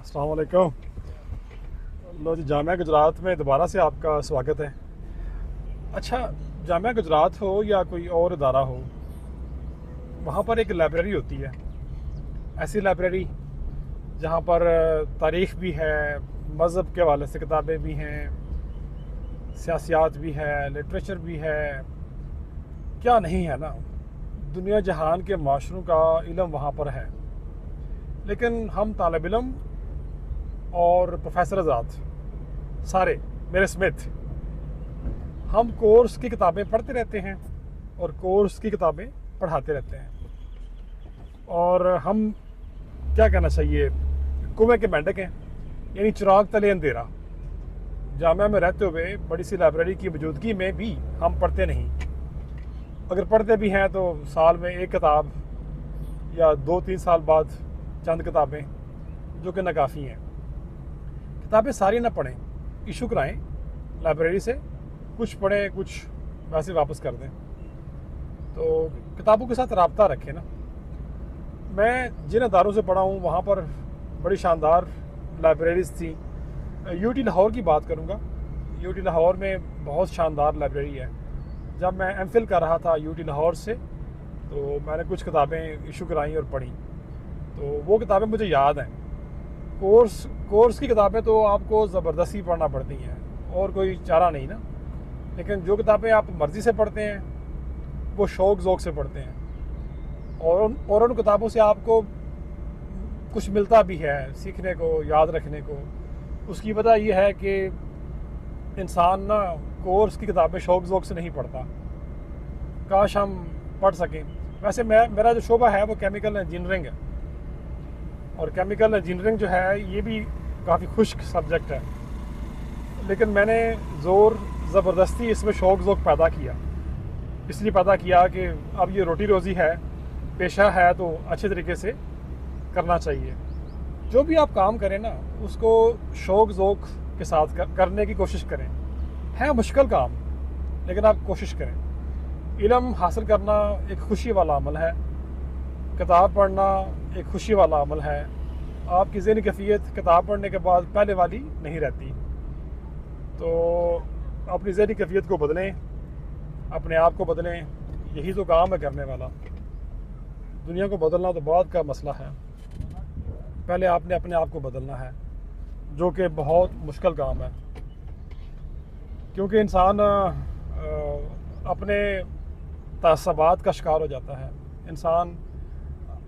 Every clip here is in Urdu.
السلام علیکم۔ لو جی، جامعہ گجرات میں دوبارہ سے آپ کا سواگت ہے۔ اچھا، جامعہ گجرات ہو یا کوئی اور ادارہ ہو، وہاں پر ایک لائبریری ہوتی ہے، ایسی لائبریری جہاں پر تاریخ بھی ہے، مذہب کے حوالے سے کتابیں بھی ہیں، سیاسیات بھی ہے، لٹریچر بھی ہے، کیا نہیں ہے نا۔ دنیا جہان کے معاشروں کا علم وہاں پر ہے، لیکن ہم طالب علم اور پروفیسر ذات سارے میرے سمیت ہم کورس کی کتابیں پڑھتے رہتے ہیں اور کورس کی کتابیں پڑھاتے رہتے ہیں، اور ہم کیا کہنا چاہیے، کنویں کے مینڈک ہیں، یعنی چراغ تلے اندھیرا۔ جامعہ میں رہتے ہوئے بڑی سی لائبریری کی موجودگی میں بھی ہم پڑھتے نہیں، اگر پڑھتے بھی ہیں تو سال میں ایک کتاب یا 2-3 سال بعد چند کتابیں، جو کہ ناکافی ہیں۔ کتابیں ساری نہ پڑھیں، ایشو کرائیں لائبریری سے، کچھ پڑھیں، کچھ ویسے واپس کر دیں۔ تو کتابوں کے ساتھ رابطہ رکھیں نا۔ میں جن اداروں سے پڑھا ہوں وہاں پر بڑی شاندار لائبریریز تھیں۔ یو ٹی لاہور کی بات کروں گا۔ یو ٹی لاہور میں بہت شاندار لائبریری ہے۔ جب میں ایم فل کر رہا تھا یو ٹی لاہور سے، تو میں نے کچھ کتابیں ایشو کرائیں اور پڑھیں، تو وہ کتابیں مجھے یاد ہیں۔ کورس کی کتابیں تو آپ کو زبردستی پڑھنا پڑتی ہیں، اور کوئی چارہ نہیں نا۔ لیکن جو کتابیں آپ مرضی سے پڑھتے ہیں، وہ شوق ذوق سے پڑھتے ہیں، اور ان کتابوں سے آپ کو کچھ ملتا بھی ہے سیکھنے کو، یاد رکھنے کو۔ اس کی وجہ یہ ہے کہ انسان نا کورس کی کتابیں شوق ذوق سے نہیں پڑھتا، کاش ہم پڑھ سکیں۔ ویسے میرا جو شعبہ ہے وہ کیمیکل انجینئرنگ ہے، اور کیمیکل انجینئرنگ جو ہے یہ بھی کافی خشک سبجیکٹ ہے، لیکن میں نے زبردستی اس میں شوق ذوق پیدا کیا، اس لیے پیدا کیا کہ اب یہ روٹی روزی ہے، پیشہ ہے، تو اچھے طریقے سے کرنا چاہیے۔ جو بھی آپ کام کریں نا، اس کو شوق ذوق کے ساتھ کرنے کی کوشش کریں۔ ہے مشکل کام، لیکن آپ کوشش کریں۔ علم حاصل کرنا ایک خوشی والا عمل ہے، کتاب پڑھنا ایک خوشی والا عمل ہے۔ آپ کی ذہنی کیفیت کتاب پڑھنے کے بعد پہلے والی نہیں رہتی، تو اپنی ذہنی کیفیت کو بدلیں، اپنے آپ کو بدلیں، یہی تو کام ہے کرنے والا۔ دنیا کو بدلنا تو بعد کا مسئلہ ہے، پہلے آپ نے اپنے آپ کو بدلنا ہے، جو کہ بہت مشکل کام ہے، کیونکہ انسان اپنے تعصبات کا شکار ہو جاتا ہے، انسان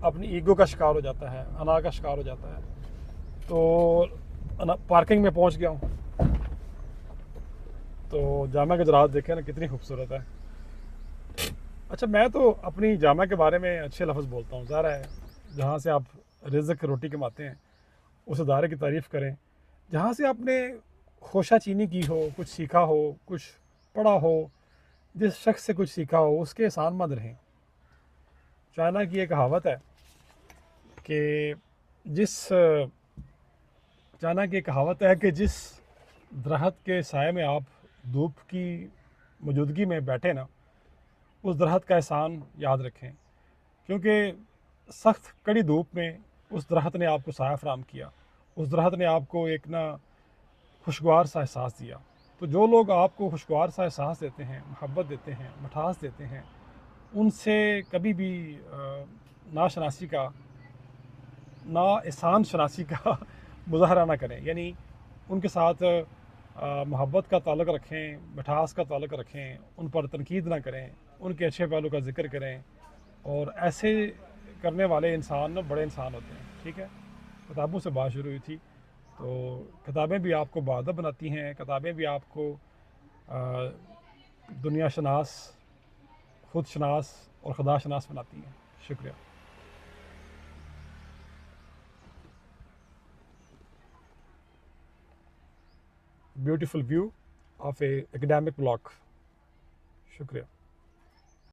اپنی ایگو کا شکار ہو جاتا ہے، انا کا شکار ہو جاتا ہے۔ تو پارکنگ میں پہنچ گیا ہوں، تو جامعہ گجرات دیکھیں نا کتنی خوبصورت ہے۔ اچھا، میں تو اپنی جامعہ کے بارے میں اچھے لفظ بولتا ہوں، ظاہر ہے جہاں سے آپ رزق روٹی کماتے ہیں اس ادارے کی تعریف کریں، جہاں سے آپ نے خوشہ چینی کی ہو، کچھ سیکھا ہو، کچھ پڑھا ہو، جس شخص سے کچھ سیکھا ہو، اس کے احسان مند رہیں۔ چائنا کی ایک کہاوت ہے کہ جس درخت کے سائے میں آپ دھوپ کی موجودگی میں بیٹھے نا، اس درخت کا احسان یاد رکھیں، کیونکہ سخت کڑی دھوپ میں اس درخت نے آپ کو سایہ فراہم کیا، اس درخت نے آپ کو ایک نا خوشگوار سا احساس دیا۔ تو جو لوگ آپ کو خوشگوار سا احساس دیتے ہیں، محبت دیتے ہیں، مٹھاس دیتے ہیں، ان سے کبھی بھی ناشناسی کا، نا احسان شناسی کا مظاہرہ نہ کریں، یعنی ان کے ساتھ محبت کا تعلق رکھیں، مٹھاس کا تعلق رکھیں، ان پر تنقید نہ کریں، ان کے اچھے پہلو کا ذکر کریں، اور ایسے کرنے والے انسان بڑے انسان ہوتے ہیں۔ ٹھیک ہے، کتابوں سے بات شروع ہوئی تھی، تو کتابیں بھی آپ کو باادب بناتی ہیں، کتابیں بھی آپ کو دنیا شناس، خود شناس اور خدا شناس بناتی ہیں۔ شکریہ۔ Beautiful view of a academic block. شکریہ۔